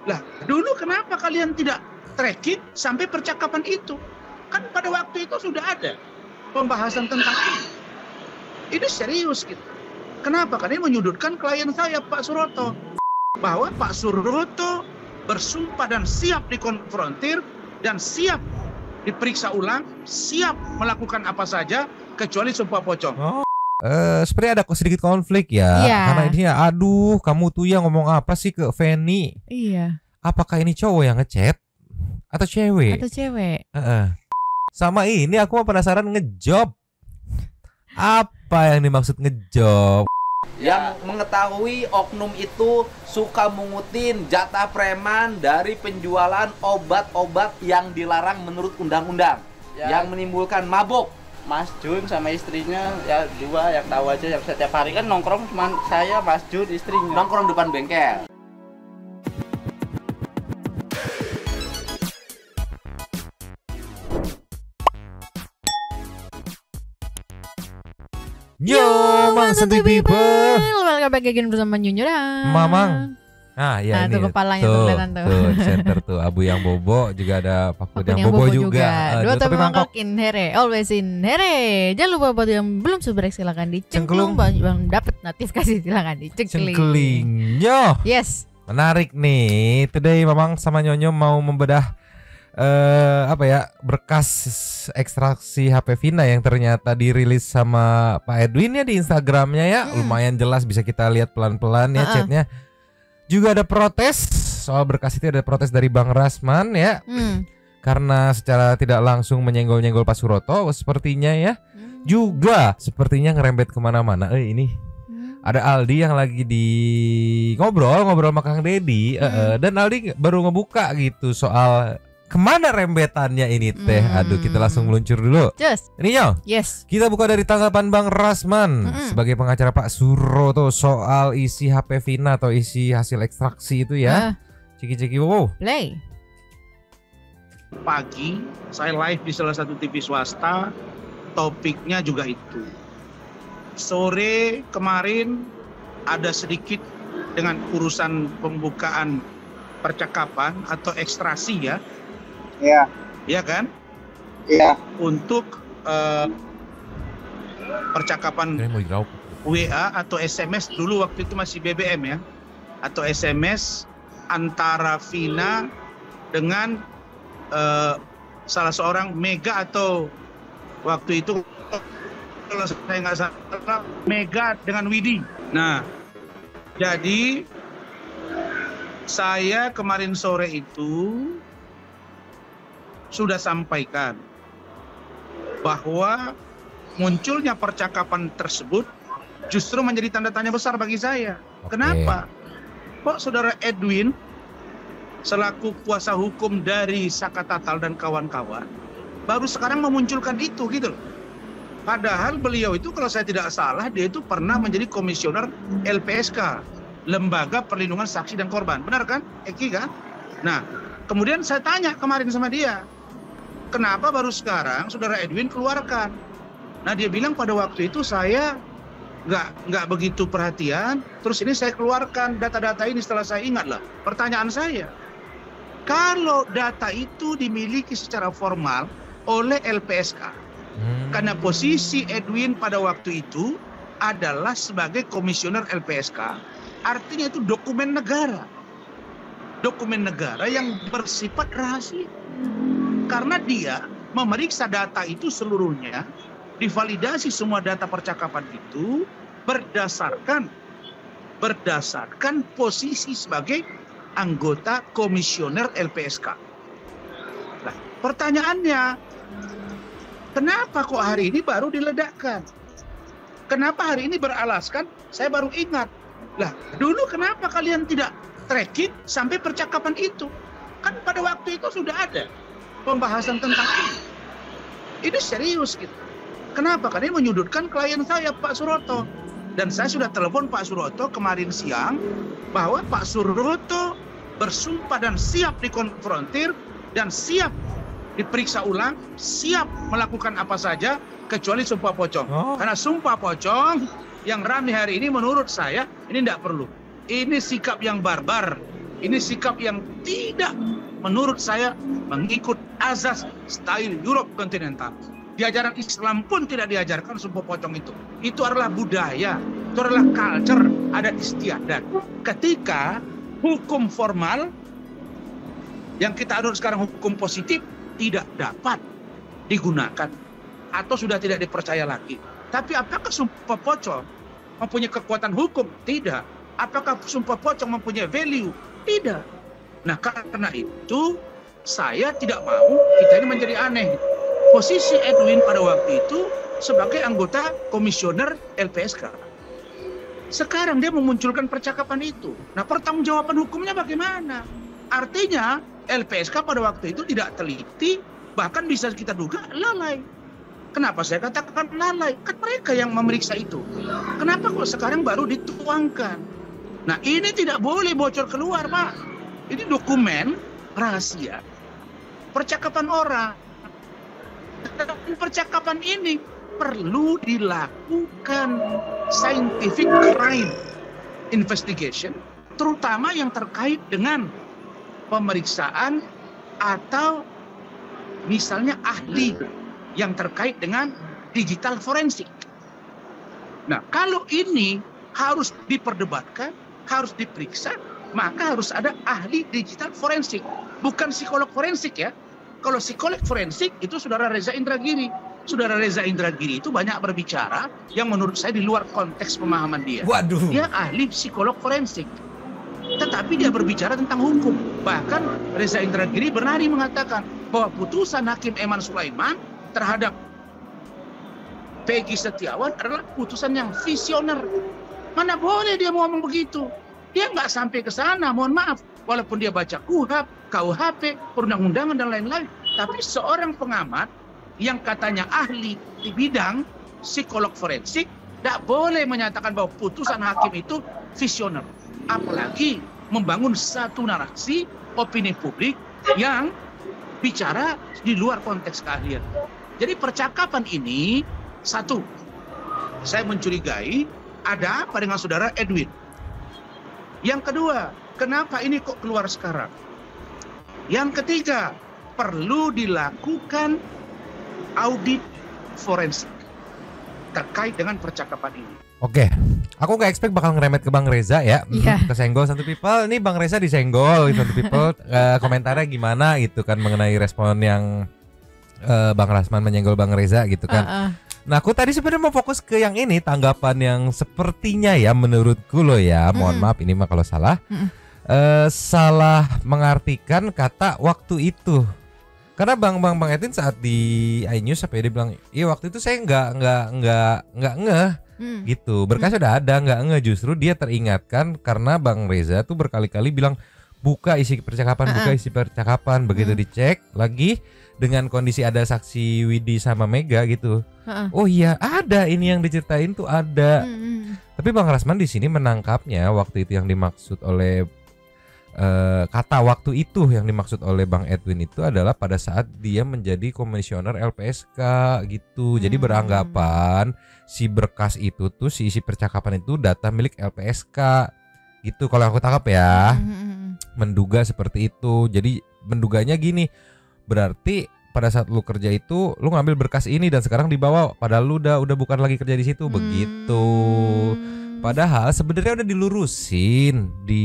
Lah, dulu kenapa kalian tidak tracking sampai percakapan itu? Kan pada waktu itu sudah ada pembahasan tentang ini. Ini serius gitu. Kenapa? Karena ini menyudutkan klien saya, Pak Suroto. Bahwa Pak Suroto bersumpah dan siap dikonfrontir dan siap diperiksa ulang, siap melakukan apa saja kecuali sumpah pocong. Seperti ada sedikit konflik ya. Iya. Karena ini ya, aduh, kamu tuh yang ngomong apa sih ke Feni? Iya. Apakah ini cowok yang ngechat atau cewek? Atau cewek. Sama ini aku mau penasaran ngejob. Apa yang dimaksud ngejob? Yang mengetahui oknum itu suka mengutin jatah preman dari penjualan obat-obat yang dilarang menurut undang-undang, yang menimbulkan mabuk. Mas Jun sama istrinya ya dua yang tahu aja, yang setiap hari kan nongkrong cuma saya, Mas Jun, istrinya. Nongkrong depan bengkel. Yo, Mang Santuy People. Welcome back again bersama Nyunyu dan Mamang. Nah, ya ini. tuh kepalanya tuh kelihatan tuh. Center tuh, Abu yang bobo juga ada Pak yang bobo juga. Dua tapi mangkok in here, always in here. Jangan lupa buat yang belum subscribe silakan dicengklung, yang dapat notifikasi silakan dicengkling. Yo. Yes. Menarik nih. Today Mamang sama Nyonyo mau membedah berkas ekstraksi HP Vina yang ternyata dirilis sama Pak Edwin ya di Instagramnya ya. Lumayan jelas, bisa kita lihat pelan-pelan ya chatnya. Juga ada protes soal berkas itu, ada protes dari Bang Rasman ya. Karena secara tidak langsung menyenggol-nyenggol Pak Suroto sepertinya ya. Juga sepertinya ngerembet kemana-mana. Ini ada Aldi yang lagi di ngobrol sama Kang Deddy. Dan Aldi baru ngebuka gitu soal kemana rembetannya ini teh. Aduh, kita langsung meluncur dulu. Just. Ini yo. Yes. Kita buka dari tanggapan Bang Rasman sebagai pengacara Pak Suroto soal isi HP Vina atau isi hasil ekstraksi itu ya. Ciki-ciki wow. Play. Pagi saya live di salah satu TV swasta, topiknya juga itu. Sore kemarin ada sedikit dengan urusan pembukaan percakapan atau ekstraksi ya. Iya. Iya kan? Iya. Untuk percakapan WA atau SMS dulu waktu itu masih BBM ya, atau SMS antara Vina dengan salah seorang Mega, atau waktu itu kalau saya nggak salah Mega dengan Widi. Nah, jadi saya kemarin sore itu sudah sampaikan bahwa munculnya percakapan tersebut justru menjadi tanda tanya besar bagi saya. Kenapa? Kok saudara Edwin selaku kuasa hukum dari Saka Tatal dan kawan-kawan baru sekarang memunculkan itu gitu loh. Padahal beliau itu kalau saya tidak salah dia itu pernah menjadi komisioner LPSK, Lembaga Perlindungan Saksi dan Korban. Benar kan? Eki kan? Nah, kemudian saya tanya kemarin sama dia, kenapa baru sekarang saudara Edwin keluarkan? Nah, dia bilang pada waktu itu saya nggak begitu perhatian, terus ini saya keluarkan data-data ini setelah saya ingat lah. Pertanyaan saya, kalau data itu dimiliki secara formal oleh LPSK, karena posisi Edwin pada waktu itu adalah sebagai komisioner LPSK, artinya itu dokumen negara. Dokumen negara yang bersifat rahasia. Karena dia memeriksa data itu seluruhnya, divalidasi semua data percakapan itu berdasarkan posisi sebagai anggota komisioner LPSK. Nah, pertanyaannya, kenapa kok hari ini baru diledakkan? Kenapa hari ini beralaskan saya baru ingat? Lah, dulu kenapa kalian tidak tracking sampai percakapan itu? Kan pada waktu itu sudah ada pembahasan tentang ini. Ini serius gitu. Kenapa? Karena ini menyudutkan klien saya, Pak Suroto. Dan saya sudah telepon Pak Suroto kemarin siang bahwa Pak Suroto bersumpah dan siap dikonfrontir dan siap diperiksa ulang, siap melakukan apa saja kecuali sumpah pocong. Karena sumpah pocong yang ramai hari ini menurut saya ini tidak perlu. Ini sikap yang barbar Ini sikap yang tidak menurut saya mengikut azas style Europe kontinental. Di ajaran Islam pun tidak diajarkan sumpah pocong itu. Itu adalah budaya, itu adalah culture, adat istiadat. Ketika hukum formal yang kita adopsi sekarang hukum positif tidak dapat digunakan atau sudah tidak dipercaya lagi. Tapi apakah sumpah pocong mempunyai kekuatan hukum? Tidak. Apakah sumpah pocong mempunyai value? Tidak. Nah, karena itu saya tidak mau kita ini menjadi aneh. Posisi Edwin pada waktu itu sebagai anggota komisioner LPSK. Sekarang dia memunculkan percakapan itu. Nah, pertanggungjawaban hukumnya bagaimana? Artinya LPSK pada waktu itu tidak teliti, bahkan bisa kita duga lalai. Kenapa saya katakan lalai? Kan mereka yang memeriksa itu. Kenapa kok sekarang baru dituangkan? Nah, ini tidak boleh bocor keluar, Pak. Ini dokumen rahasia. Percakapan orang. Dan percakapan ini perlu dilakukan scientific crime investigation, terutama yang terkait dengan pemeriksaan atau misalnya ahli yang terkait dengan digital forensik. Nah, kalau ini harus diperdebatkan, harus diperiksa, maka harus ada ahli digital forensik, bukan psikolog forensik ya. Kalau psikolog forensik itu Saudara Reza Indragiri. Saudara Reza Indragiri itu banyak berbicara yang menurut saya di luar konteks pemahaman dia. Waduh. Dia ahli psikolog forensik, tetapi dia berbicara tentang hukum. Bahkan Reza Indragiri berani mengatakan bahwa putusan Hakim Eman Sulaiman terhadap Peggy Setiawan adalah putusan yang visioner. Mana boleh dia ngomong begitu? Dia nggak sampai ke sana, mohon maaf. Walaupun dia baca KUHP, perundang-undangan dan lain-lain. Tapi seorang pengamat yang katanya ahli di bidang psikolog forensik tidak boleh menyatakan bahwa putusan hakim itu visioner. Apalagi membangun satu narasi opini publik yang bicara di luar konteks keahlian. Jadi percakapan ini, satu, saya mencurigai ada apa dengan Saudara Edwin. Yang kedua, kenapa ini kok keluar sekarang? Yang ketiga, perlu dilakukan audit forensik terkait dengan percakapan ini. Oke, aku nggak expect bakal ngeremet ke Bang Reza ya. Kesenggol Santu People, ini Bang Reza disenggol Santu People. Komentarnya gimana gitu kan mengenai respon yang Bang Rasman menyenggol Bang Reza gitu kan. Nah, aku tadi sebenarnya mau fokus ke yang ini, tanggapan yang sepertinya ya menurutku loh ya, mohon maaf ini mah kalau salah, salah mengartikan kata waktu itu. Karena Bang Edwin saat di iNews apa ya, dia bilang, iya waktu itu saya nggak ngeh gitu, berkasnya udah ada, nggak ngeh. Justru dia teringatkan karena Bang Reza tuh berkali-kali bilang buka isi percakapan, buka isi percakapan. Begitu dicek lagi dengan kondisi ada saksi Widi sama Mega gitu. Oh iya, ada ini yang diceritain tuh ada. Tapi Bang Rasman di sini menangkapnya waktu itu yang dimaksud oleh kata waktu itu yang dimaksud oleh Bang Edwin itu adalah pada saat dia menjadi komisioner LPSK gitu. Jadi beranggapan si berkas itu tuh, si isi percakapan itu data milik LPSK gitu. Kalau aku tangkap ya, menduga seperti itu. Jadi menduganya gini, berarti pada saat lu kerja itu lu ngambil berkas ini dan sekarang dibawa, padahal lu udah bukan lagi kerja di situ begitu. Padahal sebenarnya udah dilurusin di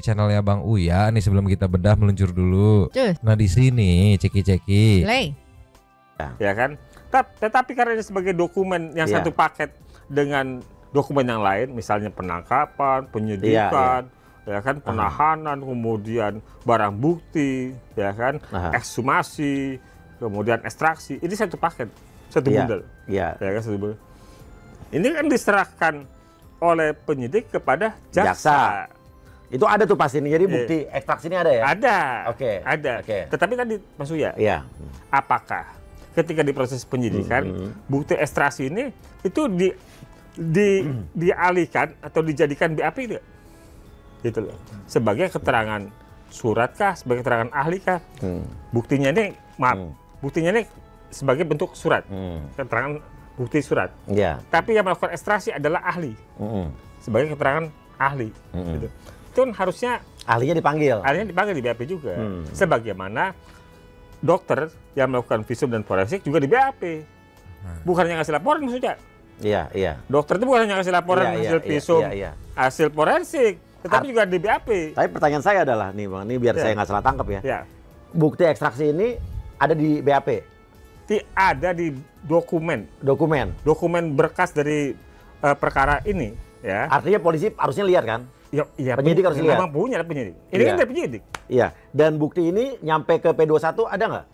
channelnya Bang Uya nih sebelum kita bedah meluncur dulu. Nah di sini ceki-ceki. Ya kan? Tetapi karena ini sebagai dokumen yang satu paket dengan dokumen yang lain, misalnya penangkapan, penyidikan, ya kan, penahanan, kemudian barang bukti, ya kan, ekshumasi, kemudian ekstraksi, ini satu paket, satu bundel, ya kan, satu bundel. Ini kan diserahkan oleh penyidik kepada jaksa. Itu ada tuh pasti nih, jadi bukti ekstraksi ini ada ya? Ada, ada. Tetapi tadi Mas Uya, apakah ketika di proses penyidikan bukti ekstraksi ini itu dialihkan atau dijadikan BAP tidak? Gitu loh. Sebagai keterangan surat kah, sebagai keterangan ahli kah? Buktinya ini buktinya ini sebagai bentuk surat. Keterangan bukti surat. Tapi yang melakukan ekstraksi adalah ahli. Sebagai keterangan ahli gitu. itu kan harusnya ahlinya dipanggil. Ahlinya dipanggil di BAP juga. Sebagaimana dokter yang melakukan visum dan forensik juga di BAP. Bukannya ngasih laporan maksudnya. Iya. Dokter itu bukan hanya ngasih laporan hasil visum, hasil forensik, tetapi juga di BAP. Tapi pertanyaan saya adalah nih Bang, ini biar saya nggak salah tangkap ya. Bukti ekstraksi ini ada di BAP? Ada di dokumen berkas dari perkara ini ya. Artinya polisi harusnya lihat kan? Iya, penyidik harus lihat. Memang punya penyidik. Ini kan dari penyidik. Iya. Dan bukti ini nyampe ke P21 ada nggak?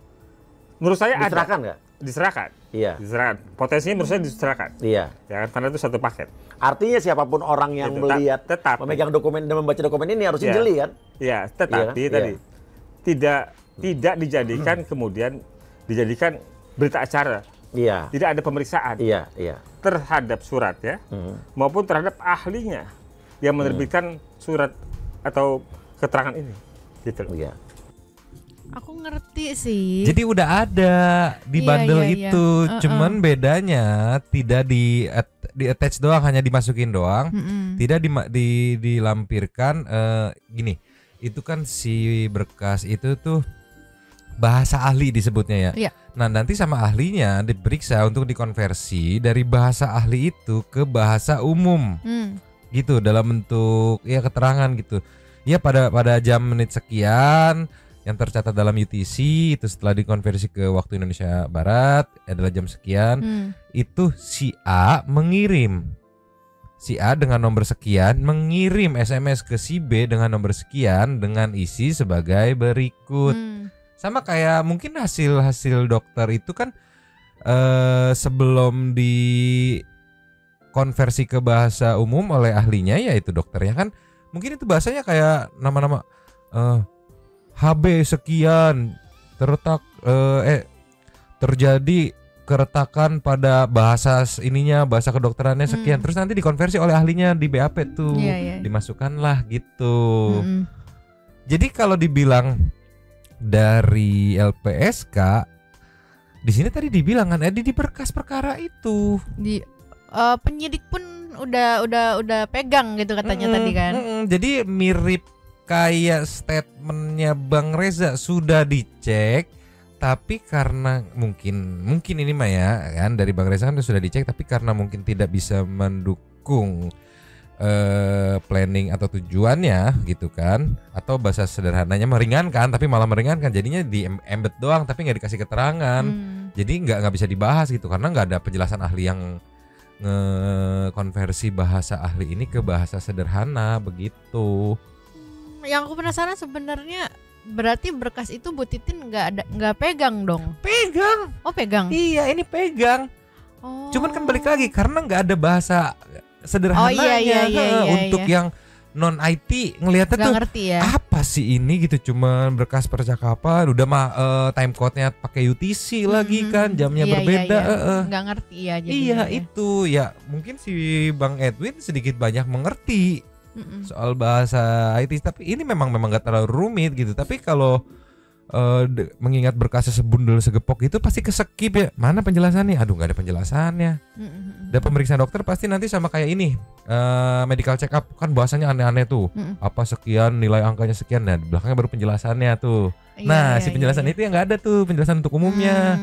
Menurut saya diserahkan nggak? Diserahkan. Iya. Diserahkan. Potensinya menurut saya diserahkan. Iya. Ya kan, karena itu satu paket. Artinya siapapun orang yang melihat, memegang dokumen dan membaca dokumen ini harusnya jeli kan? Iya. Tetapi tadi tidak dijadikan kemudian dijadikan berita acara. Iya. Tidak ada pemeriksaan. Iya. Terhadap surat ya, maupun terhadap ahlinya yang menerbitkan surat atau keterangan ini, gitu. Iya. Aku ngerti sih. Jadi udah ada di bundle itu, cuman bedanya tidak di attach doang, hanya dimasukin doang, tidak dilampirkan. Gini, itu kan si berkas itu tuh bahasa ahli disebutnya ya. Iya. Nah nanti sama ahlinya diperiksa untuk dikonversi dari bahasa ahli itu ke bahasa umum, gitu dalam bentuk ya keterangan gitu. Ya pada jam menit sekian yang tercatat dalam UTC itu setelah dikonversi ke waktu Indonesia Barat adalah jam sekian. Itu si A mengirim, si A dengan nomor sekian mengirim SMS ke si B dengan nomor sekian dengan isi sebagai berikut. Sama kayak mungkin hasil dokter itu kan sebelum dikonversi ke bahasa umum oleh ahlinya yaitu dokternya kan mungkin itu bahasanya kayak nama-nama HB sekian terjadi keretakan pada bahasa ininya, bahasa kedokterannya sekian, terus nanti dikonversi oleh ahlinya di BAP tuh, dimasukkanlah gitu. Jadi kalau dibilang dari LPSK di sini tadi dibilang kan di berkas perkara itu penyidik pun udah pegang gitu katanya tadi kan. Jadi mirip kayak statementnya Bang Reza sudah dicek, tapi karena mungkin ini mah ya kan dari Bang Reza kan sudah dicek, tapi karena mungkin tidak bisa mendukung planning atau tujuannya gitu kan, atau bahasa sederhananya meringankan tapi malah meringankan, jadinya di embed doang tapi nggak dikasih keterangan, jadi nggak bisa dibahas gitu karena nggak ada penjelasan ahli yang ngekonversi bahasa ahli ini ke bahasa sederhana begitu. Yang aku penasaran sebenarnya berarti berkas itu Bu Titin nggak pegang dong? Pegang. Oh pegang. Iya ini pegang. Cuman kan balik lagi karena nggak ada bahasa sederhananya untuk yang non IT ngelihatnya tuh ngerti ya. Apa sih ini gitu, cuman berkas percakapan udah mah time code-nya pakai UTC lagi kan jamnya berbeda. Nggak ngerti ya jadinya. Iya itu ya mungkin si Bang Edwin sedikit banyak mengerti soal bahasa IT, tapi ini memang nggak terlalu rumit gitu. Tapi kalau mengingat berkasnya sebundel segepok itu pasti kesekip ya. Mana penjelasannya? Aduh nggak ada penjelasannya. Dan pemeriksaan dokter pasti nanti sama kayak ini medical check up kan bahasanya aneh-aneh tuh. Apa sekian nilai angkanya sekian, nah di belakangnya baru penjelasannya tuh. Nah si penjelasan itu yang nggak ada tuh, penjelasan untuk umumnya.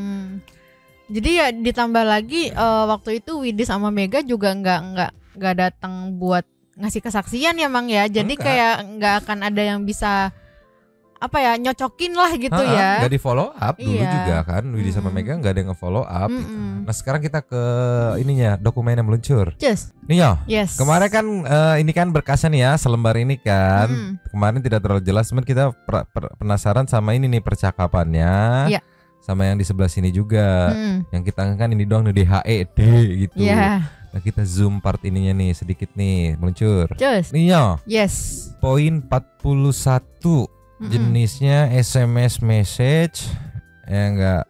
Jadi ya ditambah lagi waktu itu Widi sama Mega juga nggak datang buat ngasih kesaksian ya Mang ya. Jadi kayak nggak akan ada yang bisa apa ya nyocokin lah gitu ya. Gak di follow up dulu juga kan Widi sama Mega nggak ada yang nge-follow up gitu. Nah sekarang kita ke ininya dokumen yang meluncur. Nih yo. Kemarin kan ini kan berkasnya nih ya selembar ini kan. Kemarin tidak terlalu jelas, cuman kita penasaran sama ini nih percakapannya. Sama yang di sebelah sini juga. Yang kita kan ini doang nih DHED gitu. Nah kita zoom part ininya nih sedikit nih meluncur. Nih yo. Poin 41. Jenisnya SMS message ya enggak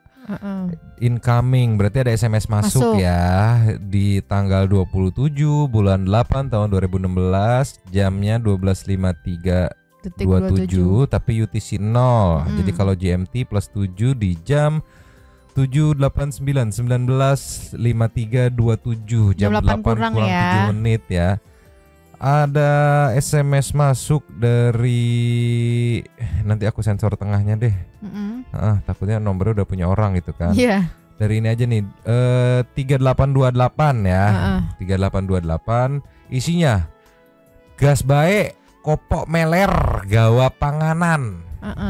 incoming, berarti ada SMS masuk ya di tanggal 27 bulan 8 tahun 2016 jamnya 12.53.27 tapi UTC 0. Jadi kalau GMT plus 7 di jam 7.89 19.53.27 jam 8 kurang 7 menit ya. Ada SMS masuk dari, nanti aku sensor tengahnya deh. Takutnya nomornya udah punya orang gitu kan. Iya. Dari ini aja nih 3828 ya. 3828 isinya gas bae, kopok meler, gawa panganan.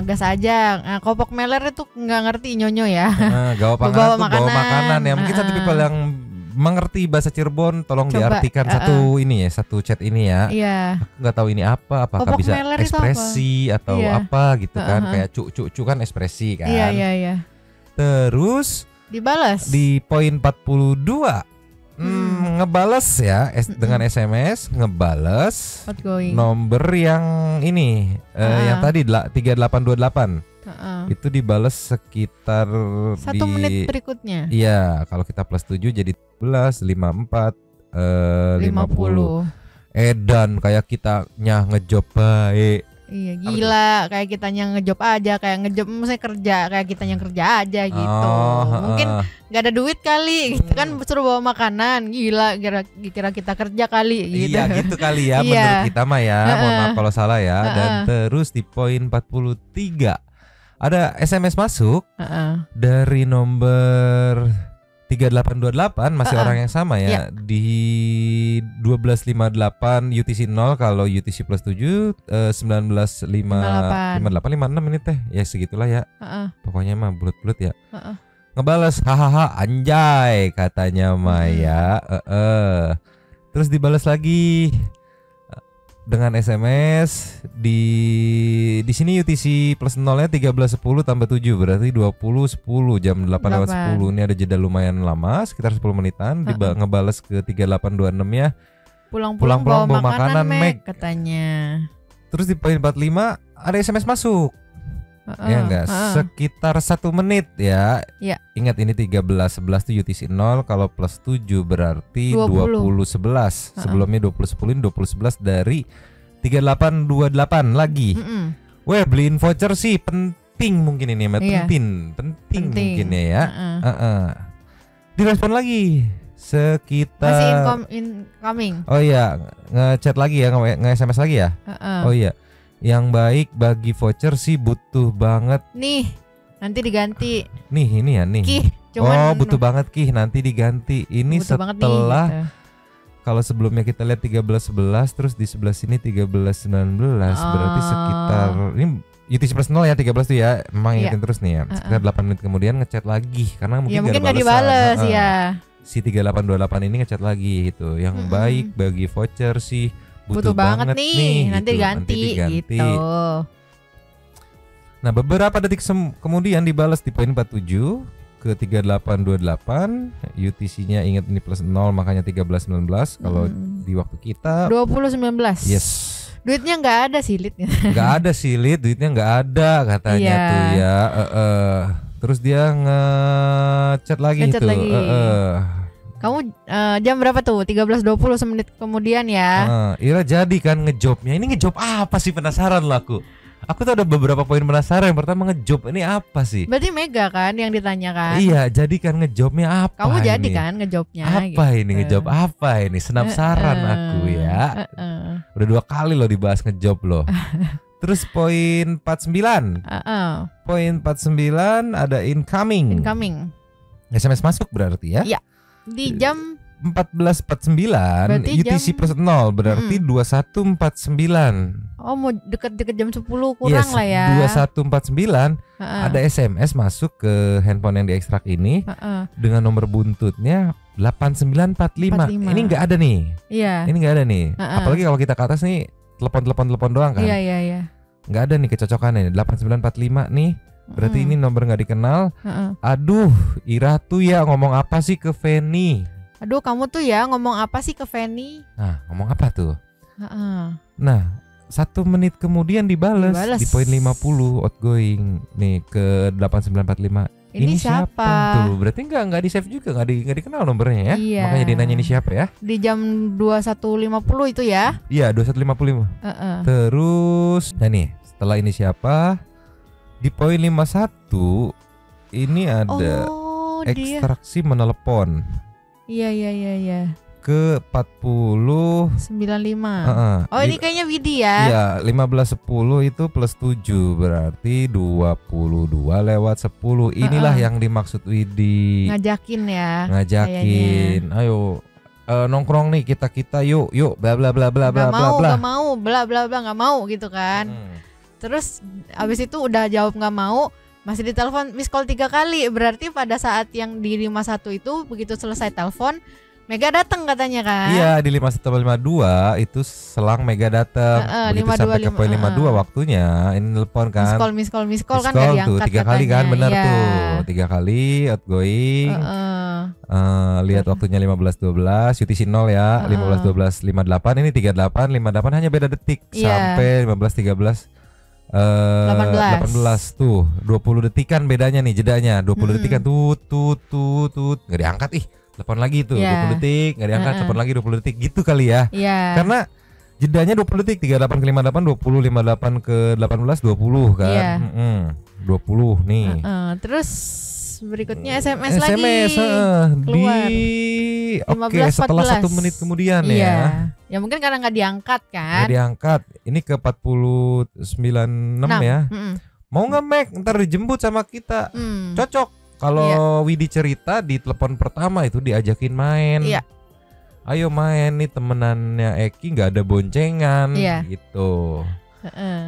Gas aja. Nah, kopok meler itu nggak ngerti nyonyo ya. Gawa panganan tuh bawa makanan ya. Mungkin satu people yang mengerti bahasa Cirebon tolong diartikan satu ini ya, satu chat ini ya. Iya. Aku nggak tahu ini apa, apakah kopok bisa apa? ekspresi atau apa gitu kan. Kayak cu kan ekspresi kan. Iya. Terus dibalas di poin 42 ngebales ya dengan SMS, ngebales outgoing nomor yang ini yang tadi 3828 itu dibales sekitar 1 menit berikutnya. Iya, kalau kita plus 7 jadi 11 54 50. Edan kayak kitanya ngejob baik. Iya, gila kayak kitanya ngejob aja, kayak ngejob maksudnya kerja, kayak kitanya kerja aja gitu. Mungkin nggak ada duit kali gitu kan, suruh bawa makanan. Gila, kira kita kerja kali gitu. Iya, gitu kali ya menurut kita mah ya. Mohon maaf kalau salah ya. Dan terus di poin 43 ada SMS masuk dari nomor 3828 masih orang yang sama ya. Di 1258 UTC 0, kalau UTC plus 7 1958 56 ini teh. Ya segitulah ya. Pokoknya mah bulut-bulut ya. Ngebales hahaha anjay katanya Maya. Terus dibalas lagi dengan SMS di sini UTC plus 0-nya 13.10 tambah 7 berarti 20.10 jam 8:10. Ini ada jeda lumayan lama sekitar 10 menitan. Ngebales ke 3826 ya. Pulang-pulang bawa makanan Meg katanya. Terus di poin 45 ada SMS masuk. Ya enggak, sekitar 1 menit ya. Ingat ini 13.11 tuh UTC 0, kalau plus 7 berarti 20.11. Sebelumnya 20.10, 20.11 dari 3828 lagi. Weh, beliin voucher sih penting mungkin ini, penting mungkin ya. Direspon lagi sekitar masih incoming. Oh iya, ngechat lagi ya, nge-SMS lagi ya. Oh iya. Yang baik bagi voucher sih butuh banget. Nih, nanti diganti. Nih, ini ya nih. Kih, cuman butuh banget Kih, nanti diganti. Ini setelah nih, gitu. Kalau sebelumnya kita lihat 13.11, terus di sebelah sini 13.19, berarti sekitar ini UTC plus 0 ya, 13 tuh ya. Emang ingetin terus nih ya. Sekitar 8 menit kemudian ngechat lagi karena mungkin nggak dibales ya. Si 3828 ini ngechat lagi gitu. Yang baik bagi voucher sih butuh banget nih, nanti diganti gitu. Nah, beberapa detik kemudian dibalas di poin 47 ke 3828. UTC-nya ingat ini plus 0 makanya 13.19. Kalau di waktu kita 20.19. Yes. Duitnya nggak ada silitnya. Nggak ada silit, duitnya nggak ada katanya tuh ya. Terus dia ngechat lagi tuh. Kamu jam berapa tuh? 13.20 semenit kemudian ya. Ira jadi kan ngejobnya. Ini ngejob apa sih, penasaran lah aku. Aku tuh ada beberapa poin penasaran. Yang pertama ngejob ini apa sih? Berarti Mega kan yang ditanyakan. Iya, jadi kan ngejobnya apa? Kamu ini? jadi kan ngejobnya. Apa gitu. Ini ngejob apa ini? Penasaran aku ya. Udah 2 kali loh dibahas ngejob loh. Terus poin 49. Poin 49 ada incoming. SMS masuk berarti ya? Iya. Di jam 14.49 UTC plus 0 berarti 21.49. Oh, mau deket-deket jam 10 kurang lah ya. 21.49 ada SMS masuk ke handphone yang diekstrak ini dengan nomor buntutnya 8945. Ini nggak ada nih. Iya. Ini nggak ada nih. Apalagi kalau kita ke atas nih telepon doang kan. Iya. Nggak ada nih kecocokannya. 8945 nih. Berarti ini nomor nggak dikenal. Aduh, Ira tuh ya ngomong apa sih ke Feni? Aduh, kamu tuh ya ngomong apa sih ke Feni? Nah, ngomong apa tuh? Nah, 1 menit kemudian dibales di poin 50 outgoing nih ke 8945. Ini siapa? Tuh, berarti nggak di save juga, nggak dikenal nomornya ya. Iya. Makanya dia nanya ini siapa ya? Di jam 21.50 itu ya? Iya, 21.55. Terus, nah nih, setelah ini siapa? Di poin 51 ini ada ekstraksi menelepon. Iya. ke 40.95. Oh, ini kayaknya Widi ya. Iya, 15.10 itu plus 7 berarti 22 lewat 10. Inilah yang dimaksud Widi. Ngajakin ya. Ngajakin. Kayaknya. Ayo nongkrong nih kita yuk bla bla bla bla bla bla bla. Gak mau bla bla bla nggak mau gitu kan. Terus abis itu udah jawab nggak mau, masih ditelepon miss call 3 kali. Berarti pada saat yang di 51 itu begitu selesai telepon Mega datang katanya kan. Iya, di 5152 itu selang Mega datang. Begitu sampai ke poin 52 waktunya ini telepon kan. Miss call kan gak diangkat tuh 3 kali kan, benar tuh. 3 kali outgoing. Lihat waktunya 15.12, UTC 0 ya. 15.12 58, ini 38 58 hanya beda detik sampai 15.13 18 tuh 20 detikan bedanya nih, jedanya 20 detikan tut nggak diangkat telepon lagi tuh 20 detik nggak diangkat, telepon lagi 20 detik gitu kali ya. Karena jedanya 20 detik, 38 ke 58 20, 58 ke 18 20 kan. 20 nih. Terus berikutnya SMS lagi keluar di setelah 1 menit kemudian ya. Ya mungkin karena nggak diangkat kan. Nggak diangkat. Ini ke 49.6 ya. Mau nggak Mac? Ntar dijemput sama kita. Cocok. Kalau Widi cerita di telepon pertama itu diajakin main. Ayo main nih, temenannya Eki nggak ada boncengan gitu.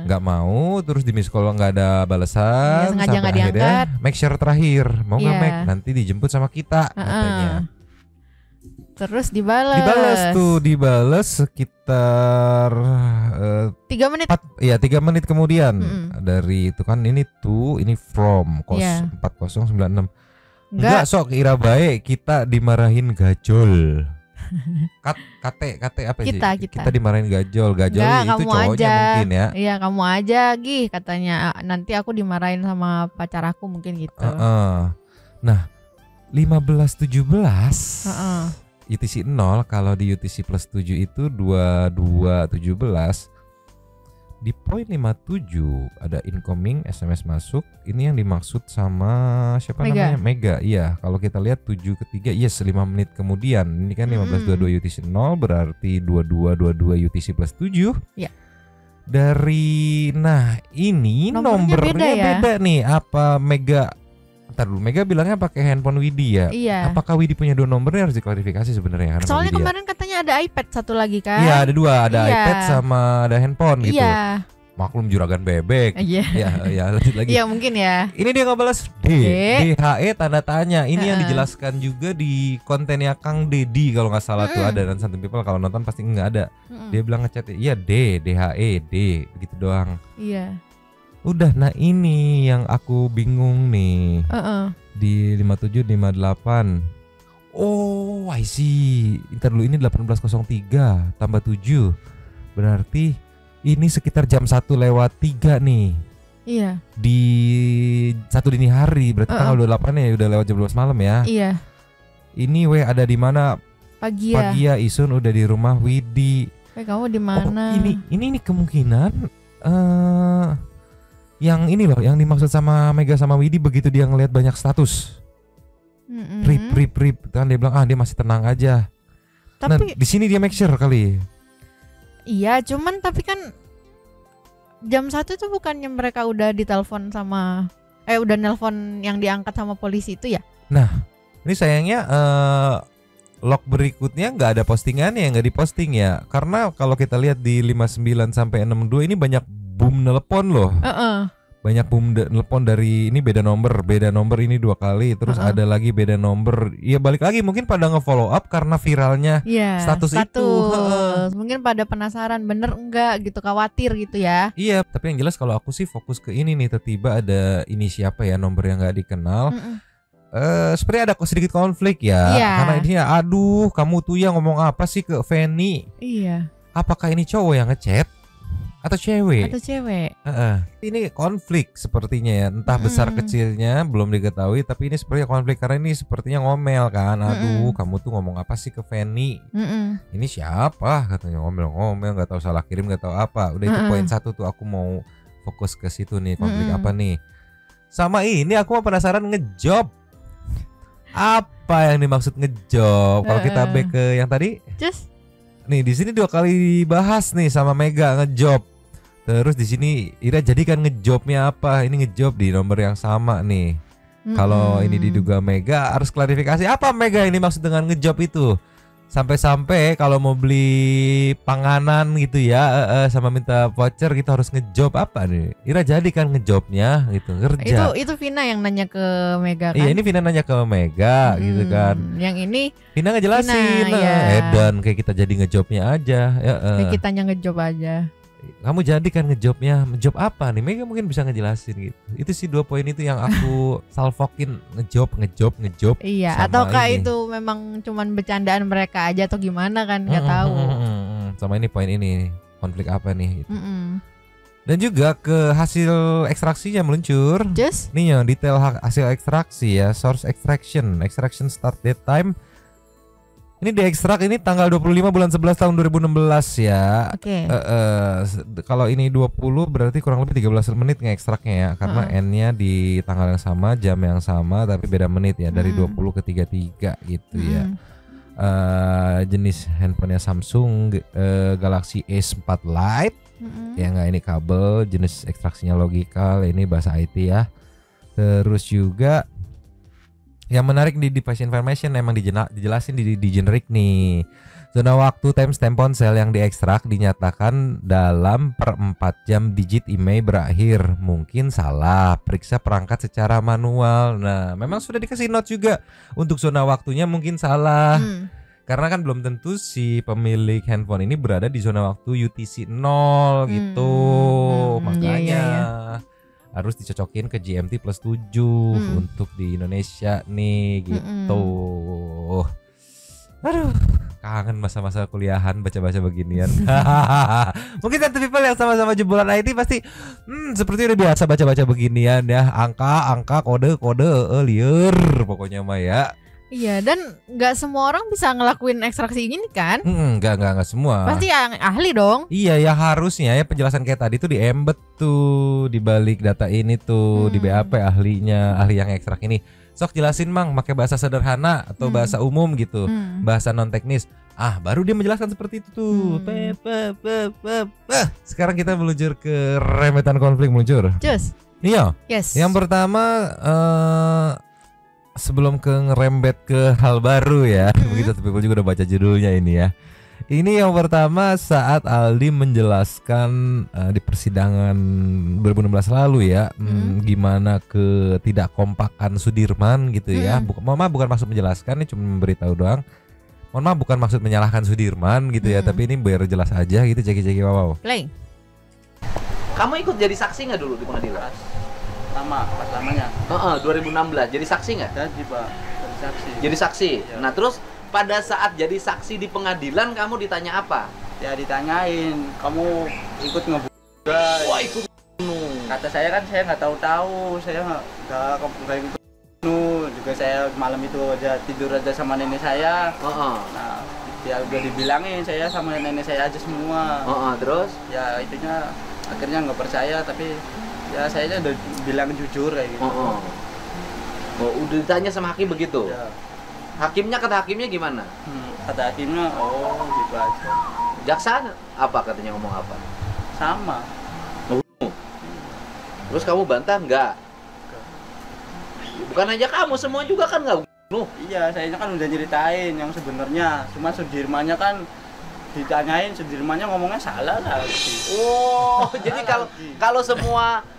Nggak mau, terus di miss call nggak ada balasan, sengaja nggak diangkat. Make sure terakhir mau nggak Mac? Nanti dijemput sama kita katanya. Terus dibalas sekitar 3 menit. 3 menit kemudian. Dari itu kan ini ini from 4096. Enggak sok kira baik kita dimarahin gajol. Kate apa sih? Kita dimarahin gajol. Enggak, itu cowoknya aja. Mungkin ya. Iya, kamu aja Gih katanya. Nanti aku dimarahin sama pacar aku mungkin gitu. Nah, 15.17 UTC 0, kalau di UTC plus 7 itu 22.17. Di poin 57 ada incoming SMS masuk. Ini yang dimaksud sama siapa namanya? Mega. Iya, kalau kita lihat 7 ke 3, 5 menit kemudian. Ini kan 15.22 UTC 0 berarti 22.22 UTC plus 7. Iya. Dari ini nomornya beda nih. Apa Mega? Ntar dulu, Mega bilangnya pakai handphone Widi ya. Iya. Apakah Widi punya 2 nomornya? Harus diklarifikasi sebenarnya. Soalnya kemarin katanya ada iPad satu lagi kan? Iya, ada 2, ada iPad sama ada handphone gitu. Iya. Maklum juragan bebek. Iya. Ya lanjut lagi. Iya mungkin ya. Ini dia nggak balas DHE tanda tanya. Ini yang dijelaskan juga di kontennya Kang Dedi kalau nggak salah tuh ada, dan Santum People kalau nonton pasti nggak ada. Dia bilang ngechat iya DHE begitu doang. Iya. Udah, nah ini yang aku bingung nih. Di 57 58. Oh, I see. Ntar dulu, ini 18.03 tambah 7. Berarti ini sekitar jam 1:03 nih. Iya. Di 1 dini hari, berarti tanggal 28 ya, udah lewat jam 12 malam ya. Iya. Ini ada di mana? Pagi ya. Isun udah di rumah Widi. Kamu di mana? Ini kemungkinan yang ini loh, yang dimaksud sama Mega sama Widi begitu dia ngelihat banyak status. Rip. Kan dia bilang dia masih tenang aja. Tapi nah, di sini dia make sure kali. Iya, cuman tapi kan jam 1 itu bukannya mereka udah ditelepon sama udah nelpon yang diangkat sama polisi itu ya? Nah, ini sayangnya log berikutnya nggak ada postingannya, nggak diposting ya. Karena kalau kita lihat di 59 sampai 62 ini banyak boom nelpon loh. Banyak boom nelpon dari ini beda nomor ini 2 kali, terus ada lagi beda nomor. Ya balik lagi mungkin pada nge-follow up karena viralnya status itu. Mungkin pada penasaran bener enggak gitu, khawatir gitu ya. Iya, tapi yang jelas kalau aku sih fokus ke ini nih, tiba-tiba ada ini siapa ya, nomor yang nggak dikenal. Sepertinya ada sedikit konflik ya. Karena ini aduh, kamu tuh yang ngomong apa sih ke Feni? Iya. Apakah ini cowok yang ngechat atau cewek? Ini konflik sepertinya ya, entah besar kecilnya belum diketahui, tapi ini sepertinya konflik karena ini sepertinya ngomel kan. Aduh, kamu tuh ngomong apa sih ke Feni? Ini siapa? Katanya ngomel, nggak tahu salah kirim, nggak tahu apa. Udah itu poin 1 tuh, aku mau fokus ke situ nih, konflik apa nih? Sama ini aku mau penasaran ngejob. Apa yang dimaksud ngejob? Kalau kita back ke yang tadi, nih di sini 2 kali dibahas nih sama Mega ngejob. Terus di sini Ira jadikan ngejobnya apa? Ini ngejob di nomor yang sama nih. Kalau ini diduga Mega, harus klarifikasi apa Mega ini maksud dengan ngejob itu? Sampai-sampai kalau mau beli panganan gitu ya, sama minta voucher gitu harus ngejob apa nih? Ira jadikan ngejobnya gitu, kerja. Itu Vina yang nanya ke Mega kan? Iya, ini Vina nanya ke Mega gitu kan. Yang ini Vina ngejelasin, Edan kayak kita jadi ngejobnya aja. Kayak kitanya ngejob aja. Kamu jadikan ngejobnya, job apa nih? Mega mungkin bisa ngejelasin gitu. Itu sih 2 poin itu yang aku salvokin, ngejob. Iya, atau kayak itu memang cuman bercandaan mereka aja atau gimana kan, nggak tahu. Sama ini poin ini, konflik apa nih gitu. Dan juga ke hasil ekstraksinya meluncur. Nih ya, detail hasil ekstraksi ya, source extraction start date time. Ini diekstrak ini tanggal 25 bulan 11 tahun 2016 ya. Oke. Kalau ini 20 berarti kurang lebih 13 menit ngeekstraknya ya. Karena N-nya di tanggal yang sama, jam yang sama tapi beda menit ya. Dari 20 ke 33 gitu ya. Jenis handphonenya Samsung Galaxy S4 Lite. Ya enggak, ini kabel, jenis ekstraksinya logical, ini bahasa IT ya. Terus juga yang menarik di device information emang dijelasin di generik nih. Zona waktu timestamp ponsel yang diekstrak dinyatakan dalam per 4 jam digit IMEI berakhir. Mungkin salah, periksa perangkat secara manual. Nah, memang sudah dikasih note juga untuk zona waktunya mungkin salah. Karena kan belum tentu si pemilik handphone ini berada di zona waktu UTC 0 gitu. Makanya harus dicocokin ke GMT plus 7 untuk di Indonesia nih gitu. Aduh, kangen masa-masa kuliahan baca-baca beginian. Mungkin satu people yang sama-sama jebolan IT pasti seperti udah biasa baca-baca beginian ya. Angka, kode, liar pokoknya mah ya. Iya, dan nggak semua orang bisa ngelakuin ekstraksi ini kan? Nggak semua. Pasti yang ahli dong. Iya, ya harusnya ya penjelasan kayak tadi tuh di-embed tuh di balik data ini tuh di BAP ahlinya, ahli yang ekstrak ini. Sok jelasin Mang, pakai bahasa sederhana atau bahasa umum gitu, bahasa non teknis. Baru dia menjelaskan seperti itu tuh. Sekarang kita meluncur ke remetan konflik meluncur. Iya. Yang pertama sebelum ke ngerembet ke hal baru ya, begitu people juga udah baca judulnya ini ya. Ini yang pertama saat Aldi menjelaskan di persidangan 2016 lalu ya, gimana ketidakkompakan Sudirman gitu ya. Mama bukan maksud menjelaskan, ini cuma memberitahu doang. Mohon maaf, bukan maksud menyalahkan Sudirman gitu ya, tapi ini biar jelas aja gitu. Ceki wow. Play. Kamu ikut jadi saksi nggak dulu di pengadilan? Pas lamanya. 2016 jadi saksi nggak? Jadi Pak, jadi saksi. Ya. Nah terus pada saat jadi saksi di pengadilan kamu ditanya apa? Ya ditanyain, kamu ikut ngebunuh? Wah, ikut ngebunuh. Kata saya kan saya nggak tahu, saya nggak ikut ngebunuh. Juga saya malam itu aja tidur aja sama nenek saya. Nah ya udah dibilangin saya sama nenek saya aja semua. Terus? Ya itunya akhirnya nggak percaya, tapi ya saya udah bilang jujur kayak gitu. Udah ditanya sama hakim begitu? Ya. Kata hakimnya gimana? Kata hakimnya, gitu aja. Jaksa apa katanya, ngomong apa? Sama. Terus kamu bantah nggak? Bukan aja kamu, semua juga kan nggak bunuh. Iya, saya kan udah nyeritain yang sebenarnya. Cuma Sudirmannya kan ditanyain, Sudirmannya ngomongnya salah lagi. Jadi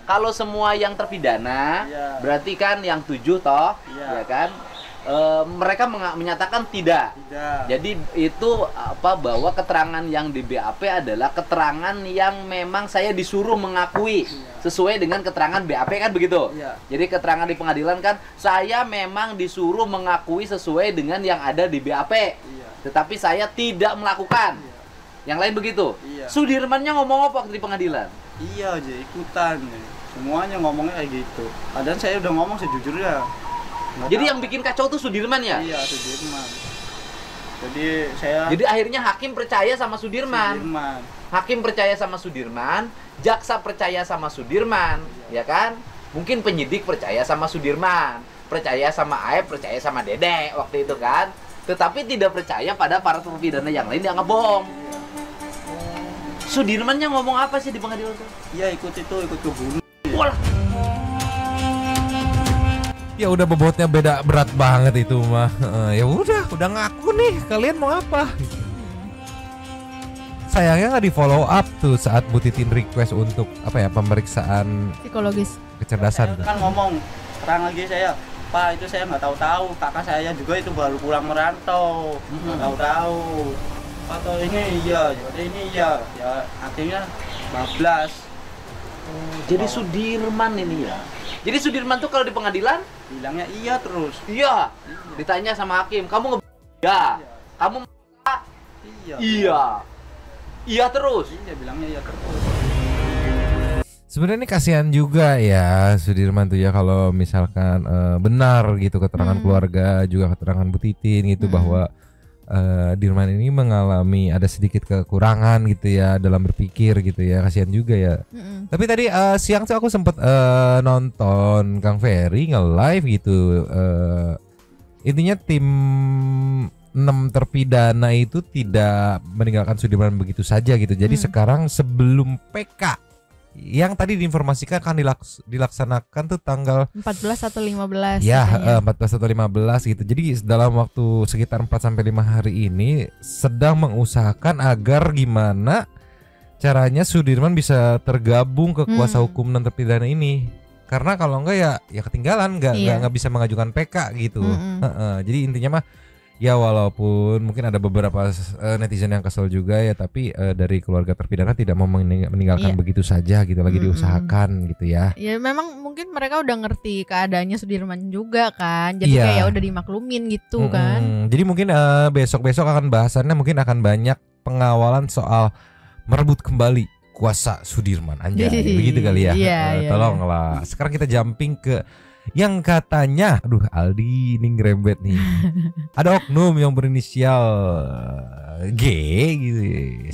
kalau semua yang terpidana, berarti kan yang 7 toh, ya kan? Mereka menyatakan tidak. Jadi itu bahwa keterangan yang di BAP adalah keterangan yang memang saya disuruh mengakui sesuai dengan keterangan BAP kan begitu. Jadi keterangan di pengadilan kan saya memang disuruh mengakui sesuai dengan yang ada di BAP. Tetapi saya tidak melakukan. Yang lain begitu. Sudirmannya ngomong apa di pengadilan? Iya aja ikutan. Semuanya ngomongnya kayak gitu. Padahal saya udah ngomong sejujurnya. Jadi yang bikin kacau tuh Sudirman ya? Iya, Sudirman. Jadi akhirnya hakim percaya sama Sudirman. Hakim percaya sama Sudirman, jaksa percaya sama Sudirman, ya kan? Mungkin penyidik percaya sama Sudirman. percaya sama Aep, percaya sama Dede waktu itu kan. Tetapi tidak percaya pada para terpidana yang lain dianggap bohong. Sudirmannya ngomong apa sih di pengadilan tuh? Iya ikut kebunuh. Walah. Ya udah bobotnya beda berat banget itu mah. Ya udah ngaku nih, kalian mau apa? Sayangnya nggak di follow up tuh saat Bu Titin request untuk apa ya, pemeriksaan psikologis kecerdasan. Saya kan ngomong terang lagi saya, Pak itu saya nggak tahu, kakak saya juga itu baru pulang merantau, nggak tahu. Atau ini iya, ini iya, ya akhirnya 15. Jadi Sudirman ini ya. Jadi Sudirman tuh kalau di pengadilan bilangnya iya terus. Iya. Ditanya sama hakim, kamu ya. Kamu iya. Iya. Iya terus. Iya bilangnya iya terus. Sebenarnya ini kasihan juga ya Sudirman tuh ya kalau misalkan benar gitu keterangan keluarga, juga keterangan Bu Titin gitu bahwa Dirman ini mengalami ada sedikit kekurangan gitu ya dalam berpikir gitu ya, kasihan juga ya. Tapi tadi siang tuh aku sempet nonton Kang Ferry nge-live gitu. Intinya tim 6 terpidana itu tidak meninggalkan Sudirman begitu saja gitu. Jadi sekarang sebelum PK yang tadi diinformasikan akan dilaksanakan tuh tanggal 14 atau 15 ya, katanya. 14 atau 15 gitu. Jadi dalam waktu sekitar 4-5 hari ini sedang mengusahakan agar gimana caranya Sudirman bisa tergabung ke kuasa hukum non terpidana ini. Karena kalau enggak ya ketinggalan, enggak bisa mengajukan PK gitu. Jadi intinya mah ya walaupun mungkin ada beberapa netizen yang kesel juga ya, tapi dari keluarga terpidana tidak mau meninggalkan begitu saja gitu, lagi diusahakan gitu ya. Ya memang mungkin mereka udah ngerti keadaannya Sudirman juga kan, jadi kayak udah dimaklumin gitu kan. Jadi mungkin besok-besok akan bahasannya mungkin akan banyak pengawalan soal merebut kembali kuasa Sudirman, anjay begitu kali ya. Tolonglah. Sekarang kita jumping ke yang katanya, aduh Aldi ini ngerebet nih. Ada oknum yang berinisial G gitu.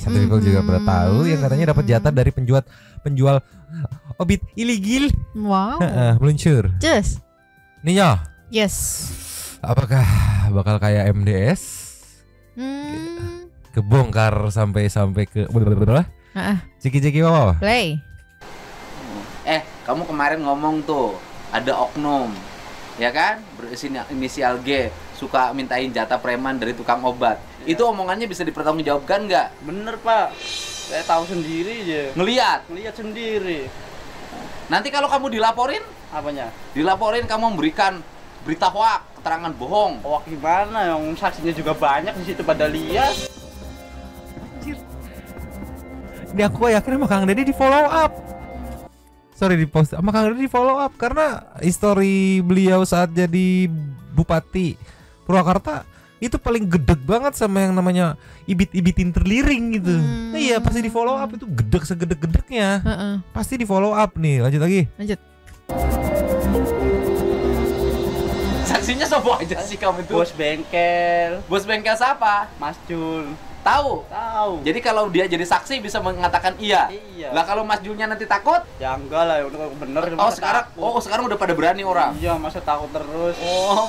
Satu people juga pada tahu yang katanya dapat jatah dari penjual obat ilegal. Wow. Meluncur. Yes. Ninya. Yes. Apakah bakal kayak MDS? Kebongkar sampai ke ciki-ciki wow. Play. Kamu kemarin ngomong tuh ada oknum, ya kan, berinisial G, suka mintain jatah preman dari tukang obat. Itu omongannya bisa dipertanggungjawabkan nggak? Bener Pak, saya tahu sendiri aja. Ngelihat sendiri. Nanti kalau kamu dilaporin, apanya? Dilaporin kamu memberikan berita hoak, keterangan bohong. Hoak gimana? Yang saksinya juga banyak di situ pada lihat. Ini aku yakin sama Kang Deddy di follow up. Sorry di post sama Kang Deddy di follow up karena histori beliau saat jadi Bupati Purwakarta itu paling gedeg banget sama yang namanya ibit-ibitin terliring gitu. Iya pasti di follow up, itu gedeg segedeg-gedegnya. Pasti di follow up nih. Lanjut lagi. Lanjut. Saksinya siapa aja sih kamu itu? Bos bengkel. Bos bengkel siapa? Mas Jul. Tahu? Tahu. Jadi kalau dia jadi saksi bisa mengatakan iya. Iya. Lah kalau Mas Julnya nanti takut? Ya enggak lah, udah bener. Sekarang udah pada berani orang. Iya, masa takut terus.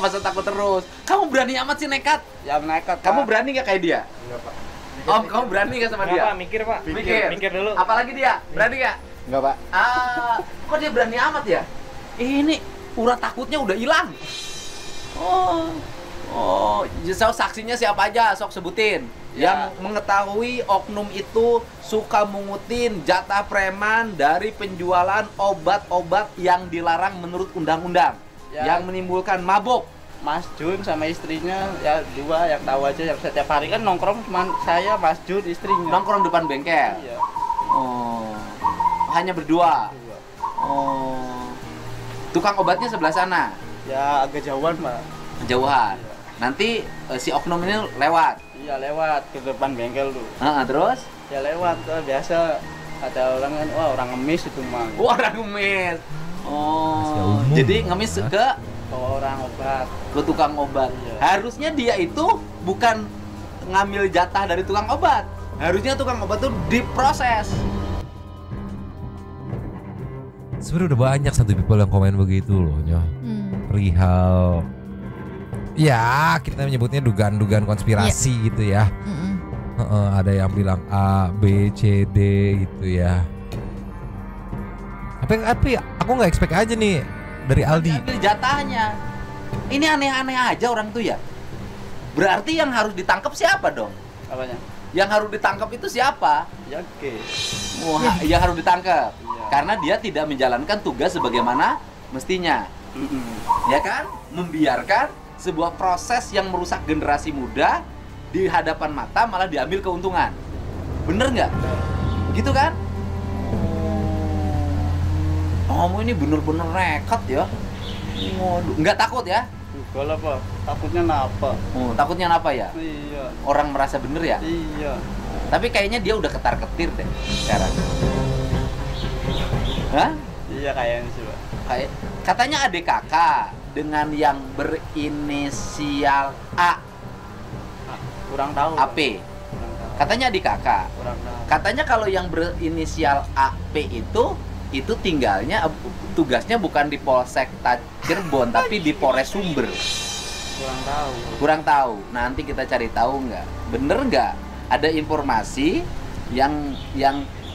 Masa takut terus. Kamu berani amat sih nekat? Ya nekat. Kamu berani nggak kayak dia? Enggak, Pak. Kamu berani nggak sama dia? Mikir, Pak. Mikir dulu. Apalagi dia? Berani nggak? Enggak, Pak. Kok dia berani amat ya? Ini urat takutnya udah hilang. Saksinya siapa aja? Sok sebutin. Yang mengetahui oknum itu suka mengutin jatah preman dari penjualan obat-obat yang dilarang menurut undang-undang, yang menimbulkan mabuk. Mas Jun sama istrinya ya dua yang tahu aja, yang setiap hari kan nongkrong cuma saya, Mas Jun, istrinya. Nongkrong depan bengkel. Iya. Hanya berdua. Tukang obatnya sebelah sana. Ya agak jauhan, Pak. Jauhan. Nanti si oknum ini lewat. Iya lewat ke depan bengkel tuh. Terus? Ya lewat tuh biasa. Ada orang kan, wah orang ngemis itu mah. Orang ngemis. Jadi ngemis ke orang obat. Ke tukang obat. Iya. Harusnya dia itu bukan ngambil jatah dari tukang obat. Harusnya tukang obat tuh diproses. Sebenarnya udah banyak satu people yang komen begitu loh, Nyoh. perihal ya kita menyebutnya dugaan-dugaan konspirasi gitu ya. Ada yang bilang A, B, C, D gitu ya. Tapi aku nggak expect aja nih dari Aldi. Ambil jatahnya. Ini aneh-aneh aja orang tuh ya. Berarti yang harus ditangkap siapa dong? Apanya? Yang harus ditangkap itu siapa? Ya oke. Wah, yang harus ditangkap. Iya. Karena dia tidak menjalankan tugas sebagaimana mestinya. Ya kan? Membiarkan sebuah proses yang merusak generasi muda di hadapan mata malah diambil keuntungan. Bener nggak? Gitu kan? Kamu ini bener-bener nekat ya. Waduh, nggak takut ya? Enggak lah Pak, takutnya napa? Oh, takutnya napa ya? Iya. Orang merasa bener ya? Iya. Tapi kayaknya dia udah ketar-ketir deh sekarang. Hah? Iya kayaknya sih Pak. Kayak katanya adik kakak dengan yang berinisial A. Kurang tahu. AP. Katanya adik kakak. Kurang tahu. Katanya kalau yang berinisial AP itu tinggalnya tugasnya bukan di Polsek Cirebon tapi di Polres Sumber. Kurang tahu. Kurang tahu. Nanti kita cari tahu nggak? Bener nggak? Ada informasi yang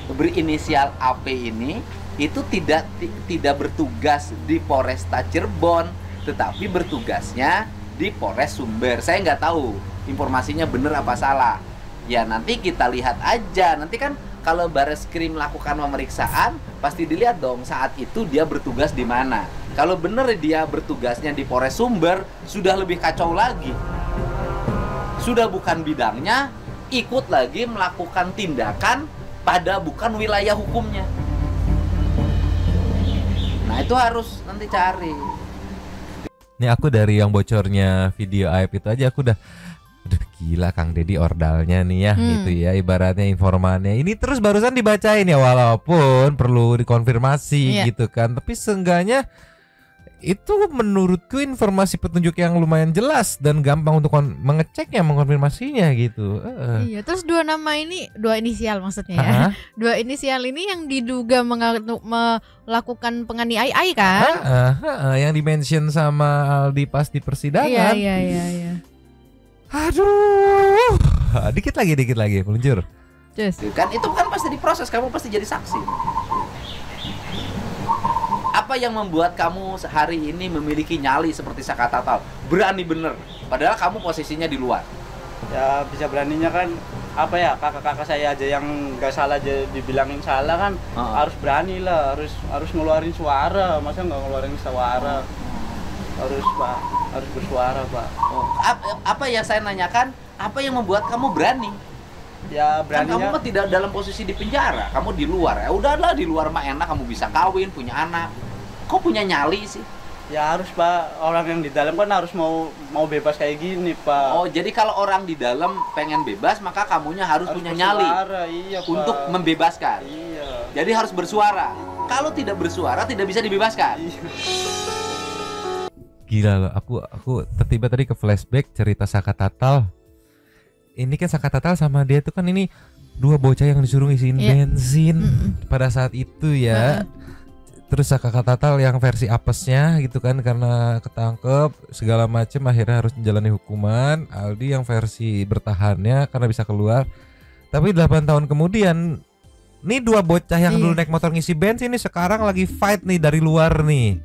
berinisial AP ini itu tidak bertugas di Polresta Cirebon, tetapi bertugasnya di Polres Sumber. Saya nggak tahu informasinya bener apa salah. Ya nanti kita lihat aja. Nanti kan kalau Bareskrim melakukan pemeriksaan, pasti dilihat dong saat itu dia bertugas di mana. Kalau bener dia bertugasnya di Polres Sumber, sudah lebih kacau lagi. Sudah bukan bidangnya, ikut lagi melakukan tindakan pada bukan wilayah hukumnya. Nah itu harus nanti cari. Nih aku dari yang bocornya video aib itu aja aku udah aduh gila Kang Deddy ordalnya nih ya gitu ya ibaratnya informannya ini terus barusan dibacain ya walaupun perlu dikonfirmasi gitu kan tapi seenggaknya itu menurutku informasi petunjuk yang lumayan jelas dan gampang untuk mengeceknya mengkonfirmasinya gitu. Iya terus dua inisial maksudnya ya. Dua inisial ini yang diduga melakukan penganiayaan kan? Yang dimention sama Aldi pas di persidangan. Iya. Aduh, dikit lagi, meluncur. Kan itu kan pasti diproses, kamu pasti jadi saksi. Apa yang membuat kamu hari ini memiliki nyali seperti Saka Tatal? Berani bener, padahal kamu posisinya di luar. Ya bisa beraninya kan, apa ya kakak-kakak saya aja yang nggak salah aja dibilangin salah kan, harus berani lah, harus ngeluarin suara, masa nggak ngeluarin suara? Harus bersuara Pak. Apa yang saya nanyakan? Apa yang membuat kamu berani? Ya beraninya. Kan kamu mah tidak dalam posisi di penjara, kamu di luar. Ya udahlah di luar mah enak, kamu bisa kawin, punya anak. Kok punya nyali sih? Ya harus Pak, orang yang di dalam kan harus mau bebas kayak gini Pak. Oh jadi kalau orang di dalam pengen bebas maka kamunya harus punya nyali. Iya, Pak. Untuk membebaskan. Iya. Jadi harus bersuara. Kalau tidak bersuara tidak bisa dibebaskan. Iya. Gila loh, aku tiba tadi ke flashback cerita Saka Tatal. Ini kan Saka Tatal sama dia tuh kan ini dua bocah yang disuruh ngisiin bensin pada saat itu ya. Terus Saka Tatal yang versi apesnya gitu kan karena ketangkep segala macem akhirnya harus menjalani hukuman. Aldi yang versi bertahannya karena bisa keluar. Tapi 8 tahun kemudian nih dua bocah yang dulu naik motor ngisi bensin nih sekarang lagi fight nih dari luar nih.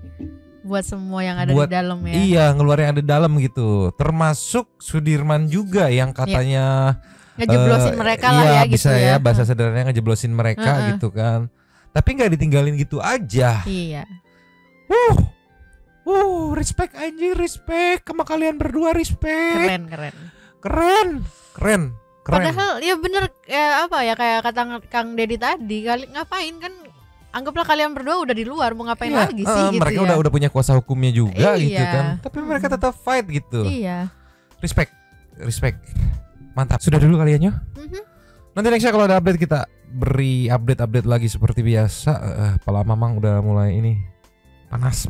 Buat semua yang ada di dalam ya. Iya, ngeluarin yang ada di dalam gitu. Termasuk Sudirman juga yang katanya ngejeblosin mereka lah ya gitu bisa ya. Bahasa sederhananya ngejeblosin mereka gitu kan. Tapi nggak ditinggalin gitu aja. Iya. Respect anjir, respect sama kalian berdua, respect. Keren. Padahal ya bener apa ya kayak kata Kang Deddy tadi, ngapain kan? Anggaplah kalian berdua udah di luar, mau ngapain lagi sih gitu mereka ya. udah punya kuasa hukumnya juga gitu kan. Tapi mereka tetap fight gitu. Iya. Respect. Mantap. Sudah dulu kalian ya. Nanti nextnya kalau ada update kita beri update lagi seperti biasa. Pala Mamang udah mulai ini panas.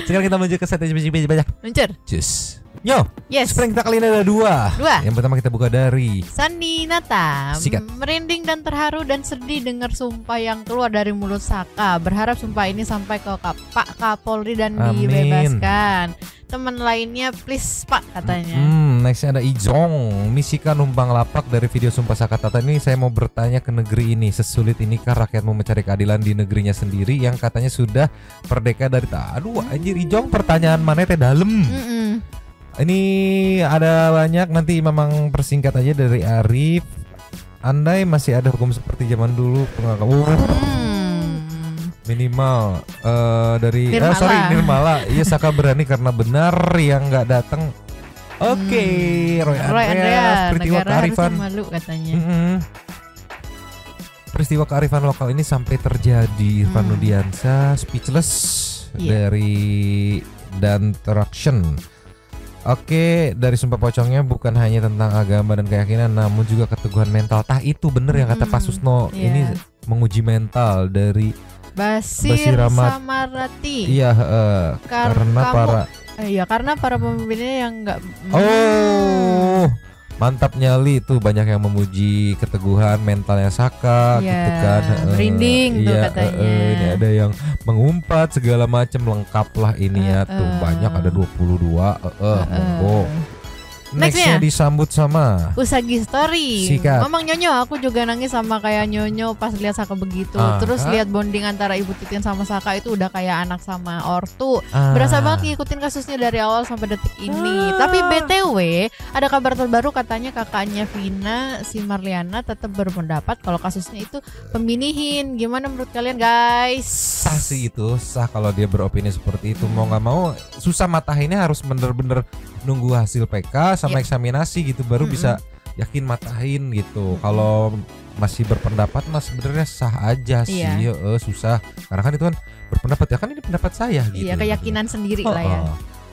Sekarang kita menuju ke set banyak. Mencur. Cus. Yo, Yes. Spring kita kali ini ada dua. Yang pertama kita buka dari Sandi Nata. Sikat. Merinding dan terharu dan sedih dengar sumpah yang keluar dari mulut Saka. Berharap sumpah ini sampai ke Pak Kapolri dan Amin. dibebaskan. Teman lainnya please Pak katanya. Nextnya ada Ijong. Misika numpang lapak dari video sumpah Saka Tata ini. Saya mau bertanya ke negeri ini, sesulit inikah rakyat mau mencari keadilan di negerinya sendiri yang katanya sudah merdeka dari aduh anjir Ijong, pertanyaan mana teh dalam. Ini ada banyak, nanti memang persingkat aja dari Arif. Andai masih ada hukum seperti zaman dulu, minimal dari Nirmala. Iya, Saka berani karena benar yang nggak datang. Oke, Roy Andreas, peristiwa kearifan malu katanya. Peristiwa kearifan lokal ini sampai terjadi. Irfan Nudiansa speechless dari Dan Traction. Oke, dari sumpah pocongnya bukan hanya tentang agama dan keyakinan, namun juga keteguhan mental. Itu bener yang kata Pak Susno. Ini menguji mental dari Basir Samarati. Iya, karena para pemimpinnya yang enggak. Mantap nyali itu, banyak yang memuji keteguhan mentalnya Saka gitu kan. Merinding tuh katanya. Ini ada yang mengumpat segala macam, lengkap lah ini ya tuh. Banyak ada 22. Monggo. Nextnya disambut sama Usagi Story. Sikat. Mamang Nyonyo, aku juga nangis sama kayak Nyonyo pas lihat Saka begitu. Terus lihat bonding antara Ibu Titin sama Saka itu udah kayak anak sama ortu. Berasa banget ngikutin kasusnya dari awal sampai detik ini. Tapi BTW ada kabar terbaru, katanya kakaknya Vina, si Marliana tetap berpendapat kalau kasusnya itu pembinihin. Gimana menurut kalian guys? Sah sih itu, sah kalau dia beropini seperti itu. Mau nggak mau susah matahinnya, harus bener-bener nunggu hasil PK sama eksaminasi gitu baru bisa yakin matahin gitu. Kalau masih berpendapat mas sebenarnya sah aja sih. Susah karena kan itu kan berpendapat, ya kan ini pendapat saya gitu. Iya, keyakinan sendiri lah ya.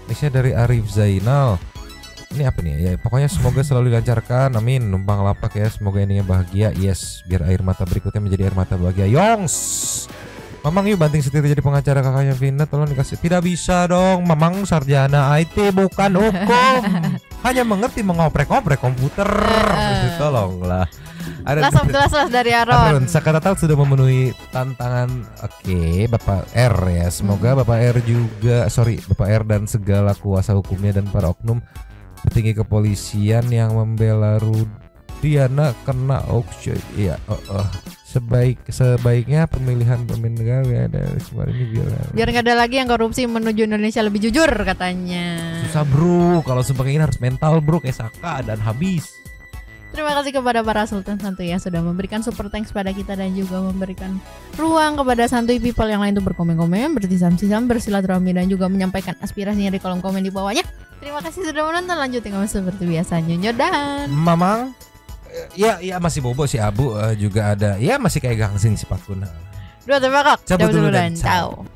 Nextnya dari Arif Zainal. Ini apa nih ya, pokoknya semoga selalu dilancarkan, amin. Numpang lapak ya, semoga endingnya bahagia. Yes, biar air mata berikutnya menjadi air mata bahagia. Yongs Mamang yuk banting setir jadi pengacara kakaknya Vina, tolong dikasih. Tidak bisa dong, Mamang sarjana IT bukan hukum. Hanya mengerti mengoprek-oprek komputer. Tolonglah. Ada Kelas dari Aron. Saka Tata sudah memenuhi tantangan. Oke, Bapak R ya. Semoga Bapak R juga, Bapak R dan segala kuasa hukumnya dan para oknum petinggi kepolisian yang membela Rudiana kena auction. Iya, sebaiknya pemilihan pemimpin negara dari kemarin ini biar nggak ada lagi yang korupsi, menuju Indonesia lebih jujur katanya. Susah bro, kalau sumpah ini harus mental bro kayak Saka dan habis. Terima kasih kepada para Sultan Santuy yang sudah memberikan super thanks pada kita dan juga memberikan ruang kepada Santuy people yang lain untuk berkomen-komen, bertisam-tisam, bersilaturahmi dan juga menyampaikan aspirasinya di kolom komen di bawahnya. Terima kasih sudah menonton, lanjutin komen seperti biasa. Nyonyo dan Mamang. Ya masih bobo si Abu juga ada. Ya masih kayak gangsing si Pakun. Dua terbakak. Cabut dulu dan ciao.